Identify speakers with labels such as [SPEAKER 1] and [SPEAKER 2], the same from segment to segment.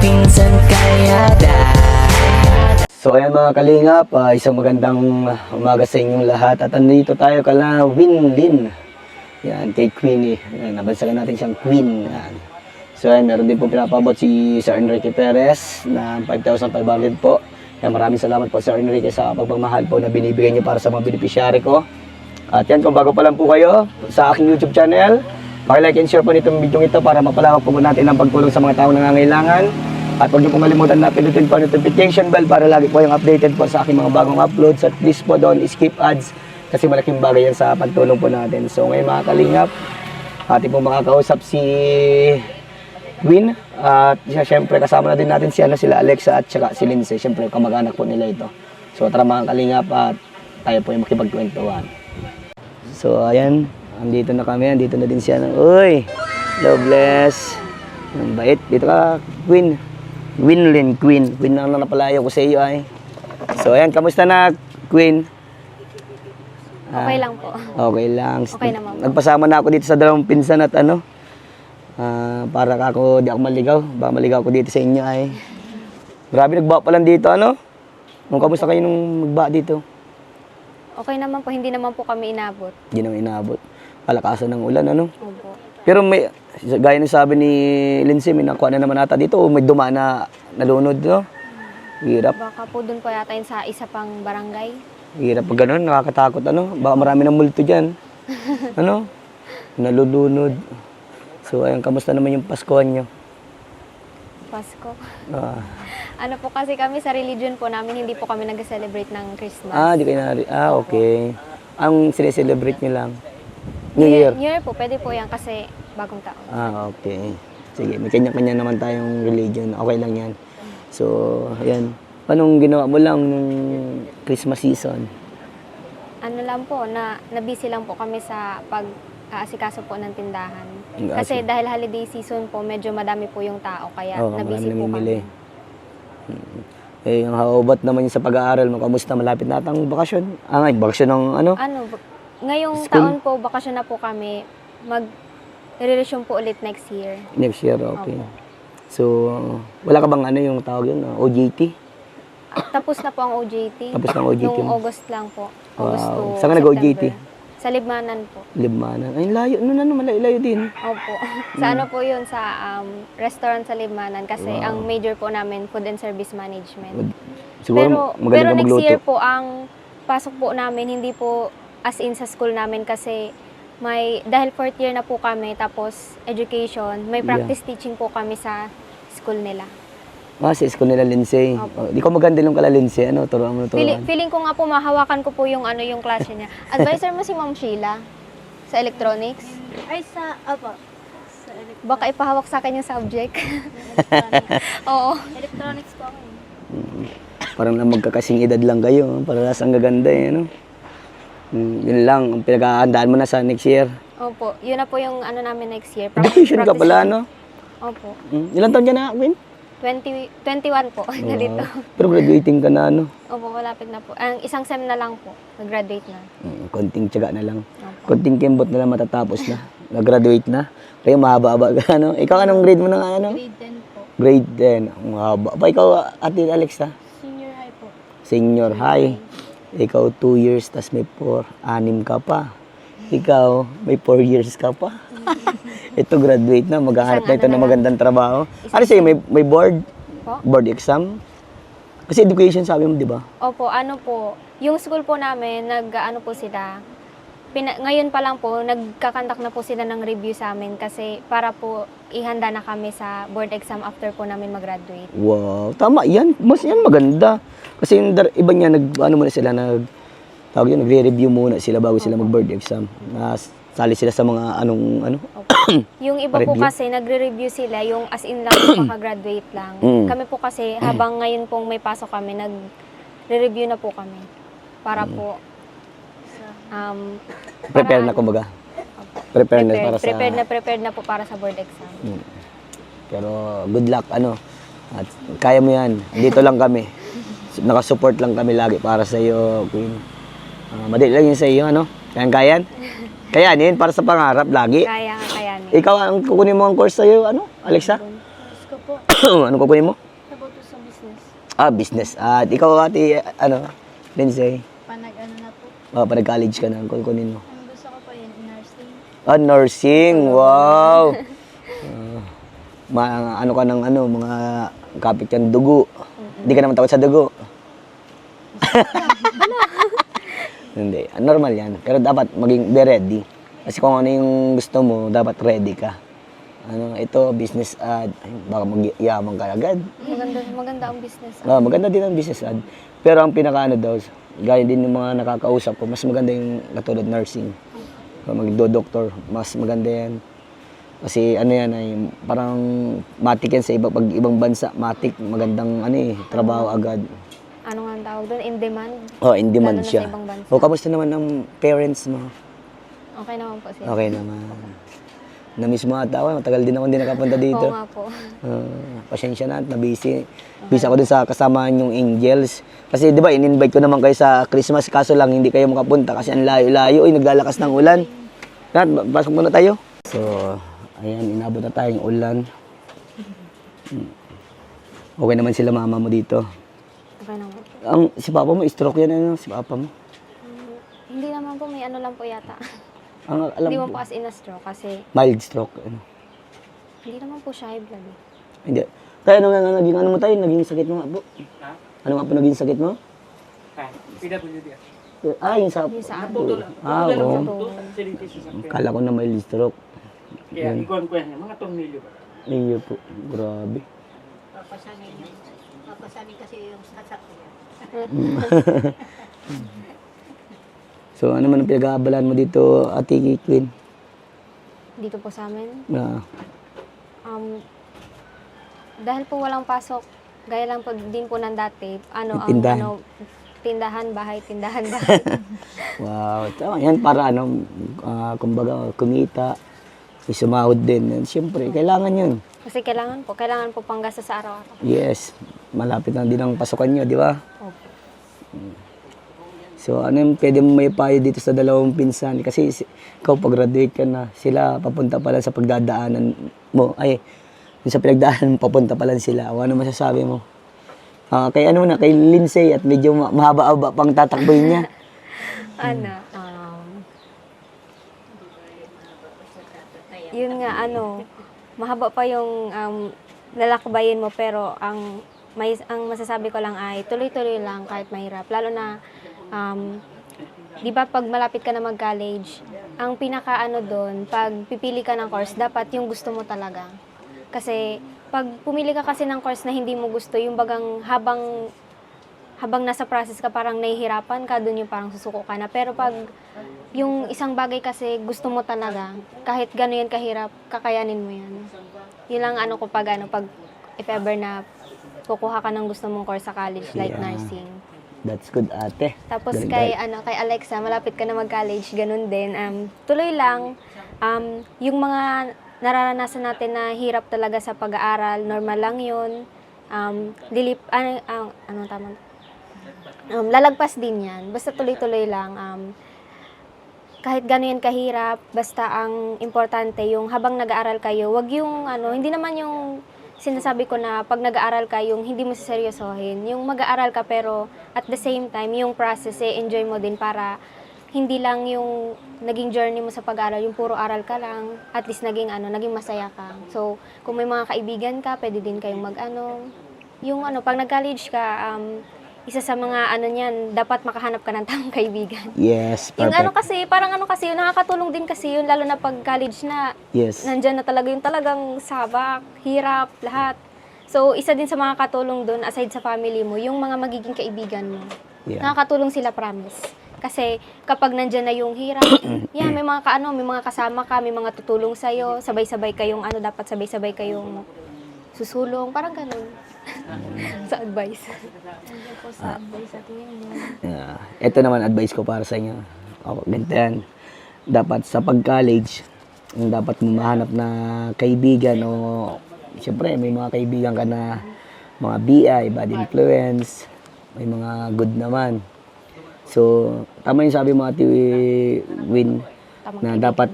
[SPEAKER 1] pinsan kaya
[SPEAKER 2] So ayan mga kalingap, isang magandang umaga sa inyong lahat. At andito tayo kala Winlin. Yan, kay Queenie. Yan, nabansagan natin siyang Queen. Yan. So ayan, meron din po pinapabot si Sir Enrique Perez na 5,500 po. Yan, maraming salamat po Sir Enrique sa pagmamahal po na binibigay niyo para sa mga beneficiary ko. At yan, kung bago pa lang po kayo sa aking YouTube channel, paki-like and share po nitong video ito para mapalawak po natin ang pagtulong sa mga taong nangangailangan. At huwag niyo pong kalimutan na pinutin po ang notification bell para lagi po yung updated po sa aking mga bagong uploads. At please po doon, skip ads kasi malaking bagay yan sa pagtulong po natin. So ngayon mga kalingap, ating po makakausap si Win. At siyempre kasama na din natin sila Alexa at saka si Lindsay. Siyempre kamag-anak po nila ito. So tara mga kalingap at tayo po yung makipagkwentuhan. So ayan, andito na kami. Andito na din siya. Uy, Loveless. Ang bait. Dito ka, Queen. Winlin, Queen. Queen na napalayo ko sa iyo ay. So ayan, kamusta na, Queen?
[SPEAKER 3] Okay lang po.
[SPEAKER 2] Okay lang.
[SPEAKER 3] Okay naman po.
[SPEAKER 2] Nagpasama na ako dito sa dalawang pinsan at ano. Para ako, di ako maligaw. Baka maligaw ko dito sa inyo ay. Grabe, nagba pa lang dito, ano? Kamusta kayo nung magba dito?
[SPEAKER 3] Okay naman po, hindi naman po kami inabot.
[SPEAKER 2] Hindi naman inabot. Kalakasan ng ulan, ano?
[SPEAKER 3] Opo.
[SPEAKER 2] Pero may, gaya ng sabi ni Lindsay, may nakuha na naman ata dito o may duma na nalunod, no? Hirap.
[SPEAKER 3] Baka po doon po yata yun sa isa pang barangay.
[SPEAKER 2] Hirap pag gano'n, nakakatakot, ano? Baka marami ng multo dyan. Ano? Nalulunod. So, ayun, kamusta naman yung Paskuhan nyo?
[SPEAKER 3] Pasko.
[SPEAKER 2] Ah,
[SPEAKER 3] Ano po kasi kami sa religion po namin, hindi po kami nag-celebrate ng Christmas.
[SPEAKER 2] di kayo okay. Ang sineselebrate nyo lang? New Year?
[SPEAKER 3] New Year po, pwede po yan kasi bagong taon.
[SPEAKER 2] Okay. Sige, may kanya-kanya naman tayong religion. Okay lang yan. So, ayan. Anong ginawa mo lang nung Christmas season?
[SPEAKER 3] Ano lang po, na-busy lang po kami sa pag-aasikaso po ng tindahan. Kasi dahil holiday season po, medyo madami po yung tao, kaya na-busy po kami.
[SPEAKER 2] Eh, how about naman yung sa pag-aaral mo? Kamusta? Malapit na atang bakasyon? Bakasyon ng ano?
[SPEAKER 3] Ngayong
[SPEAKER 2] School?
[SPEAKER 3] taon po, bakasyon na po kami. Mag-resume po ulit next year.
[SPEAKER 2] Next year, okay.
[SPEAKER 3] Opo.
[SPEAKER 2] So, wala ka bang ano yung tawag yun? OJT?
[SPEAKER 3] Tapos na po ang OJT.
[SPEAKER 2] Tapos na ang OJT
[SPEAKER 3] Noong
[SPEAKER 2] mo?
[SPEAKER 3] August lang po. August to
[SPEAKER 2] Saan ka nag-OJT?
[SPEAKER 3] September. Sa Libmanan po.
[SPEAKER 2] Libmanan. Ay, layo. Malayo din.
[SPEAKER 3] Opo. Sa ano po yun? Sa restaurant sa Libmanan. Kasi ang major po namin, food and service management.
[SPEAKER 2] Siguro
[SPEAKER 3] Pero
[SPEAKER 2] magaling ka
[SPEAKER 3] next
[SPEAKER 2] magluto.
[SPEAKER 3] year po, ang pasok po namin, hindi po as in sa school namin kasi dahil 4th year na po kami, tapos education, may practice teaching po kami sa school nila.
[SPEAKER 2] Sa school nila, Lindsay. Di ko maganda yung kala Lindsay. Ano, turuan mo na turuan.
[SPEAKER 3] Feeling ko nga po, mahawakan ko po yung klase niya. Advisor mo si Ma'am Sheila sa electronics?
[SPEAKER 4] Ay, Sa
[SPEAKER 3] Baka ipahawak sa akin yung subject. Oo.
[SPEAKER 4] electronics po ako.
[SPEAKER 2] Parang na magkakasing edad lang kayo. Parehas ang gaganda eh. Ano? Yun lang. Ang pinaghahandaan mo na sa next year.
[SPEAKER 3] Opo. Yun na po yung namin next year.
[SPEAKER 2] Education ka pala, no?
[SPEAKER 3] Opo.
[SPEAKER 2] Ilan taon ka na, Queen?
[SPEAKER 3] 21 po. Nalito.
[SPEAKER 2] Pero graduating ka na, ano?
[SPEAKER 3] Opo, malapit na po. Ang isang sem na lang po. Nag-graduate na.
[SPEAKER 2] Konting tiyaga na lang.
[SPEAKER 3] Opo.
[SPEAKER 2] Konting kembot na lang matatapos na. Nag-graduate na. Kayo mahaba-haba ka, ano? Ikaw, anong grade mo na, ano?
[SPEAKER 4] Grade 10 po.
[SPEAKER 2] Grade 10. Ang mahaba. Pa, ikaw, Ate Alexa?
[SPEAKER 4] Senior high po.
[SPEAKER 2] Senior high. Ikaw 2 years, tas may 6 ka pa. Ikaw, may 4 years ka pa. Ito, graduate na. Maghahanap na ito ng magandang trabaho. Ano sa'yo, may board?
[SPEAKER 3] Po?
[SPEAKER 2] Board exam? Kasi education sabi mo, di ba?
[SPEAKER 3] Opo, yung school po namin, po sila, ngayon pa lang po, nagkakandak na po sila ng review sa amin kasi para po ihanda na kami sa board exam after po namin mag-graduate.
[SPEAKER 2] Wow, tama yan. Mas yan maganda. Kasi yung iba niya, nagre-review muna sila bago sila mag-board exam. Sali sila sa mga
[SPEAKER 3] Yung iba po
[SPEAKER 2] Review?
[SPEAKER 3] kasi, nagre-review sila, yung as in lang, kaka-graduate lang. Kami po kasi, habang ngayon pong may pasok kami, nagre-review na po kami. Para po,
[SPEAKER 2] prepare na kumbaga. Prepare na
[SPEAKER 3] prepared na po para sa board exam.
[SPEAKER 2] Pero good luck, At kaya mo yan. Dito lang kami. Nakasupport lang kami lagi para sa iyo, Queen. Madali lang yun sa iyo, Kayang-kayan? Kayanin para sa pangarap lagi.
[SPEAKER 3] Kaya niya.
[SPEAKER 2] Ikaw ang kukunin mo ang course sa'yo, Alexa?
[SPEAKER 4] po.
[SPEAKER 2] Ano kukunin mo?
[SPEAKER 4] About po sa business.
[SPEAKER 2] Business. At ikaw, ate, Lindsay,
[SPEAKER 4] Panag-ano na po.
[SPEAKER 2] pag college ka na, kukunin mo.
[SPEAKER 4] Ang gusto ko po yun, nursing.
[SPEAKER 2] Nursing, wow! Ano ka ng mga kapit yan, dugo. Hindi ka naman takot sa dugo. Hindi, normal yan. Pero dapat maging be ready. Kasi kung ano yung gusto mo, dapat ready ka. Ito, business ad. Ay, baka mag-yaman ka agad.
[SPEAKER 3] Maganda ang business.
[SPEAKER 2] Maganda din ang business ad. Pero ang pinakaano daw, gaya din ng mga nakakausap ko, mas maganda yung katulad nursing. Magdo-doctor, mas maganda yan. Kasi yan ay parang matik yan sa ibang bansa. Matik, magandang trabaho agad.
[SPEAKER 3] Ano nga ang tawag doon? In demand?
[SPEAKER 2] In demand
[SPEAKER 3] Lalo na
[SPEAKER 2] siya.
[SPEAKER 3] sa ibang bansa.
[SPEAKER 2] Kamusta naman ang parents mo?
[SPEAKER 3] Okay naman po sila.
[SPEAKER 2] Okay naman. Na-miss mo ata ako. Matagal din ako hindi nakapunta dito.
[SPEAKER 3] Oo nga po.
[SPEAKER 2] Pasensya na at na-busy. Busy ako dun sa kasama yung Angels. Kasi di ba, in-invite ko naman kayo sa Christmas. Kaso lang, hindi kayo makapunta kasi ang layo-layo. Naglalakas ng ulan. Lahat, pasok muna tayo. So, ayan, inabot na tayong ulan. Okay naman sila mama mo dito.
[SPEAKER 3] Okay naman po.
[SPEAKER 2] Si papa mo, stroke yan si papa mo.
[SPEAKER 3] Hindi naman po, may ano lang po yata.
[SPEAKER 2] Ang alam
[SPEAKER 3] Hindi
[SPEAKER 2] ko,
[SPEAKER 3] mo po as in a stroke kasi
[SPEAKER 2] mild stroke.
[SPEAKER 3] hindi naman po siya high blood eh.
[SPEAKER 2] Hindi. Kaya ano nga naging mo tayo? Naging sakit mo nga po?
[SPEAKER 1] Ha?
[SPEAKER 2] Ano nga po naging sakit mo?
[SPEAKER 1] PWD.
[SPEAKER 2] Yung sa...
[SPEAKER 3] Yung sa
[SPEAKER 1] Naputol.
[SPEAKER 2] Oo.
[SPEAKER 1] Facility sa sakit.
[SPEAKER 2] Kala ko na mild stroke.
[SPEAKER 1] Kaya ikuan ko yan. Mga tornilyo ba?
[SPEAKER 2] Iyo po. Grabe.
[SPEAKER 5] Papasanin kasi yung sasakyan.
[SPEAKER 2] So ano man ang pinag-aabalan mo dito, Ate Queen?
[SPEAKER 3] Dito po sa amin.
[SPEAKER 2] Na,
[SPEAKER 3] Dahil po walang pasok, gaya lang po din po ng dati,
[SPEAKER 2] Tindahan.
[SPEAKER 3] tindahan, bahay, tindahan, bahay.
[SPEAKER 2] wow. Tama yan para kumbaga kumita. May sumahod din. And, siyempre, kailangan yun.
[SPEAKER 3] Kasi kailangan po panggasta sa araw-araw.
[SPEAKER 2] Yes. Malapit na din ang pasukan nyo, di ba?
[SPEAKER 3] Opo.
[SPEAKER 2] So, ano yung pwede mo may payo dito sa dalawang pinsan? Kasi ikaw, pag-graduate ka na, sila papunta pa lang sa pagdadaanan mo. Ay, sa pinagdaanan, papunta pa lang sila. O ano masasabi mo? Kay kay Lindsay at medyo mahaba-haba pang tatakboy niya.
[SPEAKER 3] Yun nga, mahaba pa yung lalakbayin mo, pero ang masasabi ko lang ay tuloy-tuloy lang kahit mahirap. Lalo na, di ba pag malapit ka na mag-college, ang pinaka doon, pag pipili ka ng course, dapat yung gusto mo talaga. Kasi pag pumili ka kasi ng course na hindi mo gusto, yung bagang habang nasa process ka, parang nahihirapan ka, doon yung parang susuko ka na. Pero pag yung isang bagay kasi gusto mo talaga, kahit gano'n yan kahirap, kakayanin mo yan. Yun lang ko pag if ever na kukuha ka ng gusto mong course sa college, like
[SPEAKER 2] Yeah.
[SPEAKER 3] nursing.
[SPEAKER 2] That's good, ate.
[SPEAKER 3] Tapos
[SPEAKER 2] Galing,
[SPEAKER 3] kay
[SPEAKER 2] galing.
[SPEAKER 3] kay Alexa, malapit ka na mag-college, ganun din. Tuloy lang yung mga nararanasan natin na hirap talaga sa pag-aaral, normal lang 'yun. Lalagpas din 'yan. Basta tuloy-tuloy lang. Kahit gano'n yan kahirap, basta ang importante yung habang nag-aaral kayo, wag yung hindi naman yung sinasabi ko na pag nag-aaral ka, yung hindi mo seryosohin. Yung mag-aaral ka pero at the same time, yung process, enjoy mo din para hindi lang yung naging journey mo sa pag-aaral, yung puro aral ka lang, at least naging masaya ka. So, kung may mga kaibigan ka, pwede din kayong pag nag-college ka, isa sa mga niyan, dapat makahanap ka ng tamang kaibigan.
[SPEAKER 2] Yes,
[SPEAKER 3] Yung
[SPEAKER 2] perfect.
[SPEAKER 3] yun, nakakatulong din kasi yun, lalo na pag college na,
[SPEAKER 2] Yes.
[SPEAKER 3] nandyan na talaga yung talagang sabak, hirap, lahat. So, isa din sa mga katulong doon, aside sa family mo, yung mga magiging kaibigan mo.
[SPEAKER 2] Yeah.
[SPEAKER 3] Nakakatulong sila, promise. Kasi kapag nandyan na yung hirap, may mga kasama ka, may mga tutulong sa'yo, sabay-sabay kayong dapat sabay-sabay kayong susulong, parang ganun. Sa advice.
[SPEAKER 4] Nandiyan po sa advice sa tingin mo.
[SPEAKER 2] Yeah. Ito naman advice ko para sa inyo. Ganito yan. Dapat sa pag-college, dapat mo mahanap na kaibigan o siyempre may mga kaibigan ka na mga BI, bad influence, may mga good naman. So, tama yung sabi mo, Ate Win,
[SPEAKER 3] tamang
[SPEAKER 2] na
[SPEAKER 3] kaibigan.
[SPEAKER 2] dapat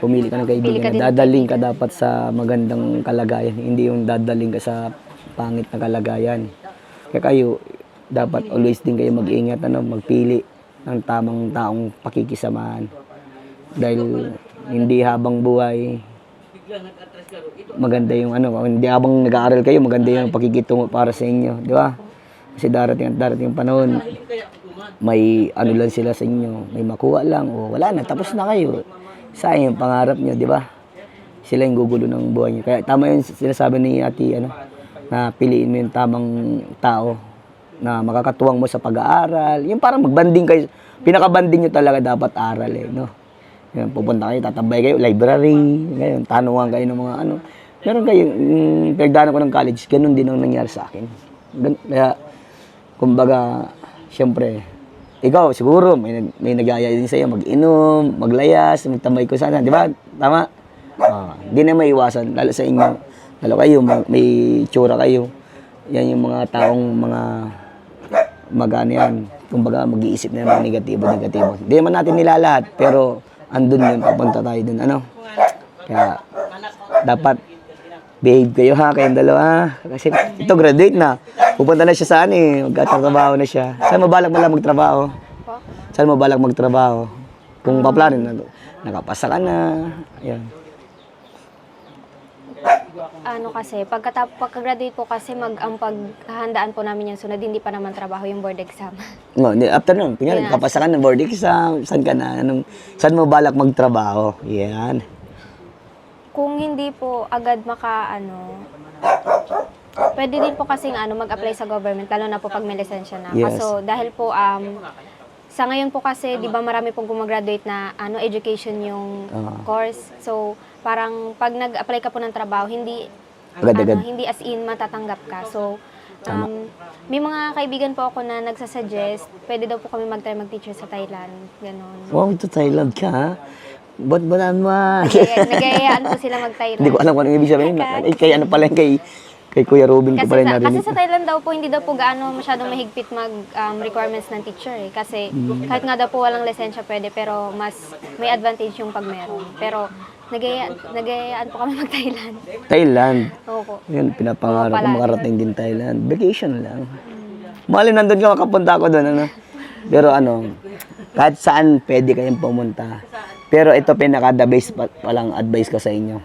[SPEAKER 2] pumili ka ng
[SPEAKER 3] Pili ka
[SPEAKER 2] kaibigan
[SPEAKER 3] din
[SPEAKER 2] na
[SPEAKER 3] ng
[SPEAKER 2] dadaling ka dapat sa magandang kalagayan, hindi yung dadaling ka sa pangit na kalagayan. Kaya kayo dapat always din kayo mag-ingat, magpili ng tamang taong pakikisamahan. Dahil hindi habang buhay maganda yung hindi habang nag-aaral kayo maganda yung pakikitungo para sa inyo, di ba? Kasi darating yung panahon, may lang sila sa inyo, may makuha lang o wala na, tapos na kayo. Sayang yung pangarap nyo, di ba? Sila yung gugulo ng buhay nyo. Kaya tama yung sinasabi ni Ate, na piliin mo yung tamang tao na makakatuwang mo sa pag-aaral. Yung parang magbanding kayo. Pinaka-banding nyo talaga dapat aral no? Yan, pupunta kayo, tatabay kayo, library, ngayon, tanungan kayo ng mga Meron kayo, pinagdaanan ko ng college, ganun din ang nangyari sa akin. Kaya, kumbaga, syempre, ikaw siguro, may nag-aaya din sa'yo, mag-inom, maglayas, magtambay ko sana, di ba? Tama? Hindi na maiwasan, lalo sa inyo. Lalo kayo, may tsura kayo. Yan yung mga taong yan. Kumbaga, mag-iisip na ng negatibo. Hindi naman natin nilalahat, pero andun yun, papunta tayo dun. Kaya, dapat behave kayo kayong dalawa. Kasi ito, graduate na. Pupunta na siya saan magtatrabaho na siya. Saan mo balak magtrabaho? Saan mo balak magtrabaho? Kung paplanin, nakapasa ka na. Ayan.
[SPEAKER 3] Kasi, pagka-graduate po kasi ang paghahandaan po namin yung sunod, hindi pa naman trabaho yung board exam.
[SPEAKER 2] No, after nun, kunyari, kapasa ka ng board exam, saan ka na? Saan mo balak magtrabaho? Yan.
[SPEAKER 3] Kung hindi po agad pwede din po kasing mag-apply sa government, lalo na po pag may lisensya na.
[SPEAKER 2] Yes.
[SPEAKER 3] Kaso dahil po sa ngayon po kasi, 'di ba, marami pong gumagraduate na education yung course. So, parang pag nag-apply ka po ng trabaho, hindi
[SPEAKER 2] Agad-agad.
[SPEAKER 3] hindi as in matatanggap ka. So, may mga kaibigan po ako na nagsasuggest, pwede daw po kami mag-teacher sa Thailand, ganon.
[SPEAKER 2] Wow, ito Thailand ka, ha? Ba't ba naman?
[SPEAKER 3] Nagayayaan po sila mag-Thailand.
[SPEAKER 2] Hindi ko alam kung ano ibig sabihin. Kay pala kay Kuya Robin ko
[SPEAKER 3] Kasi,
[SPEAKER 2] pala yung narinig.
[SPEAKER 3] kasi sa Thailand daw po, hindi daw po gaano masyadong mahigpit requirements ng teacher Kasi kahit nga daw po walang lisensya pwede, pero mas may advantage yung pag meron. Pero nagayayaan po kami mag-Thailand.
[SPEAKER 2] Thailand.
[SPEAKER 3] Opo.
[SPEAKER 2] Yun, pinapangarap ko
[SPEAKER 3] Palagi.
[SPEAKER 2] makarating din Thailand. Vacation lang. Mali nandun ka, makapunta ako doon. Pero kahit saan pwede kayong pumunta. Pero ito pinaka-the best palang advice ko sa inyo.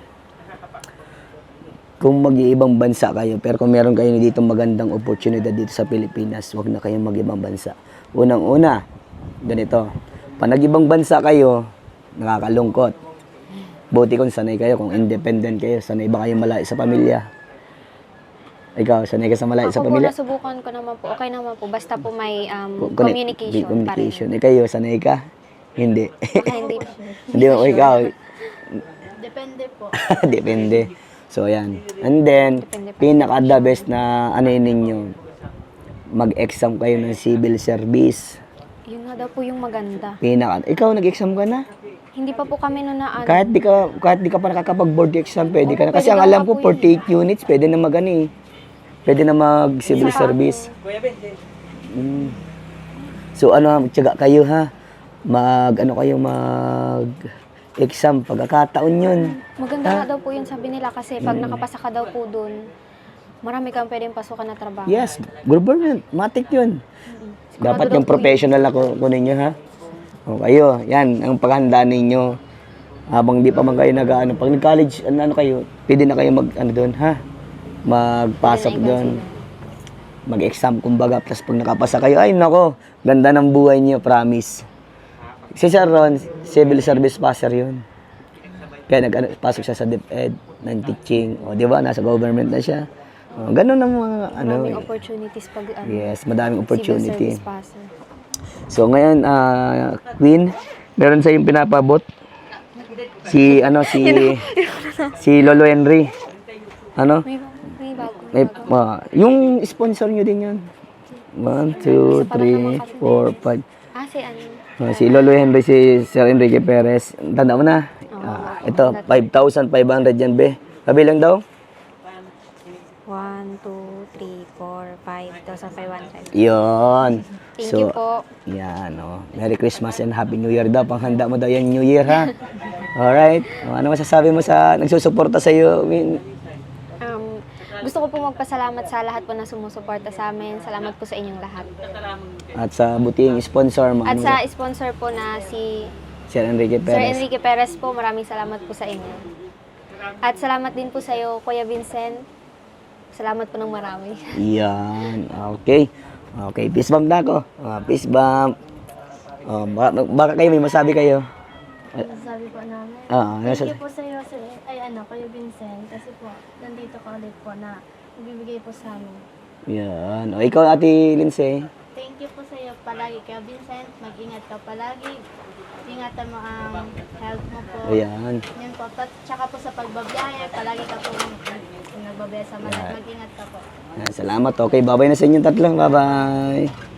[SPEAKER 2] Kung mag-iibang bansa kayo, pero kung meron kayo dito magandang oportunidad dito sa Pilipinas, huwag na kayong mag-ibang bansa. Unang-una, ganito, pag nag-ibang bansa kayo, nakakalungkot. Buti kung sanay kayo, kung independent kayo, sanay ba kayo malayo sa pamilya? Ikaw, sanay ka sa malayo sa pamilya?
[SPEAKER 3] Ako po, nasubukan ko naman po. Okay naman po. Basta po may
[SPEAKER 2] Communication.
[SPEAKER 3] communication.
[SPEAKER 2] Kayo, sanay ka? Hindi.
[SPEAKER 3] Hindi.
[SPEAKER 2] Hindi mo, ikaw.
[SPEAKER 4] Depende po.
[SPEAKER 2] Depende. So, ayan. And then, pinaka-the best na ninyo, mag-exam kayo ng civil service.
[SPEAKER 3] Yun nga daw po yung maganda.
[SPEAKER 2] Ikaw, nag-exam ka na?
[SPEAKER 3] Hindi pa po kami noon na
[SPEAKER 2] Kahit di ka pa nakakapag-board exam, pwede ka na. Kasi
[SPEAKER 3] pwede
[SPEAKER 2] ang
[SPEAKER 3] daw
[SPEAKER 2] alam
[SPEAKER 3] nga
[SPEAKER 2] ko,
[SPEAKER 3] po
[SPEAKER 2] 48 units, pwede na pwede na mag-civil service. So, tiyaga kayo, ha? Mag-exam, pagkakataon yun.
[SPEAKER 3] Maganda nga daw po yun, sabi nila, kasi pag nakapasa ka daw po dun, marami kang pwedeng pasukan na trabaho.
[SPEAKER 2] Yes, government, matik yun.
[SPEAKER 3] Sigurado
[SPEAKER 2] Dapat
[SPEAKER 3] daw
[SPEAKER 2] yung
[SPEAKER 3] po
[SPEAKER 2] professional na kunin nyo, ha? O kayo, yan, ang paghahanda ninyo. Habang di pa man kayo pag nag-college, kayo, pwede na kayo doon, ha? Magpasok
[SPEAKER 3] Pwede na
[SPEAKER 2] doon. Mag-exam, kumbaga. Plus pag nakapasa kayo, ay nako, ganda ng buhay niyo, promise. Si Sir Ron, civil service passer yun. Kaya pasok siya sa DepEd ng teaching. O, di ba? Nasa government na siya. O, ganun ang mga,
[SPEAKER 3] Maraming opportunities pag
[SPEAKER 2] Yes, madaming
[SPEAKER 3] civil
[SPEAKER 2] opportunity.
[SPEAKER 3] service passer.
[SPEAKER 2] So, ngayon, Queen, meron sa yung pinapabot. Si Lolo Henry.
[SPEAKER 3] May bago.
[SPEAKER 2] Yung sponsor nyo din yun. 1, 2, 3, 4, 5. Si Lolo Henry, si Sir Enrique Perez. Tanda mo na. Ito, 5,500 yan, be. Kabilang daw?
[SPEAKER 3] 1, 2, 3, 4, 5,500.
[SPEAKER 2] Yun.
[SPEAKER 3] Thank you po.
[SPEAKER 2] Yan, oh. Merry Christmas and Happy New Year daw. Panghanda mo daw yan New Year, ha? Alright. Ano masasabi mo sa nagsusuporta sa iyo?
[SPEAKER 3] Gusto ko po magpasalamat sa lahat po na sumusuporta sa amin. Salamat po sa inyong lahat.
[SPEAKER 2] At sa buting sponsor mo.
[SPEAKER 3] At sa sponsor po na si
[SPEAKER 2] Sir Enrique
[SPEAKER 3] Sir
[SPEAKER 2] Perez.
[SPEAKER 3] Enrique Perez po, maraming salamat po sa inyo. At salamat din po sa iyo, Kuya Vincent. Salamat po ng marami.
[SPEAKER 2] Yan. Okay. Okay, peace bump na ako. Peace bump. Baka kayo may masabi kayo.
[SPEAKER 4] Sabi po namin.
[SPEAKER 2] Ano
[SPEAKER 4] Thank you po sa iyo, sir. Kuya Vincent. Kasi po, nandito ka ulit po na magbibigay po sa amin.
[SPEAKER 2] Yan. O, ikaw, Ate Lindsay.
[SPEAKER 4] Thank you po sa iyo palagi, Kuya Vincent. Mag-ingat ka palagi. Ingatan mo ang health mo po.
[SPEAKER 2] Ayan.
[SPEAKER 4] Yun po. Tsaka po sa pagbabiyahe, palagi ka po nagbabiyahe sa malat. Mag-ingat ka po.
[SPEAKER 2] Salamat. Okay, bye-bye na sa inyong tatlo. Bye-bye.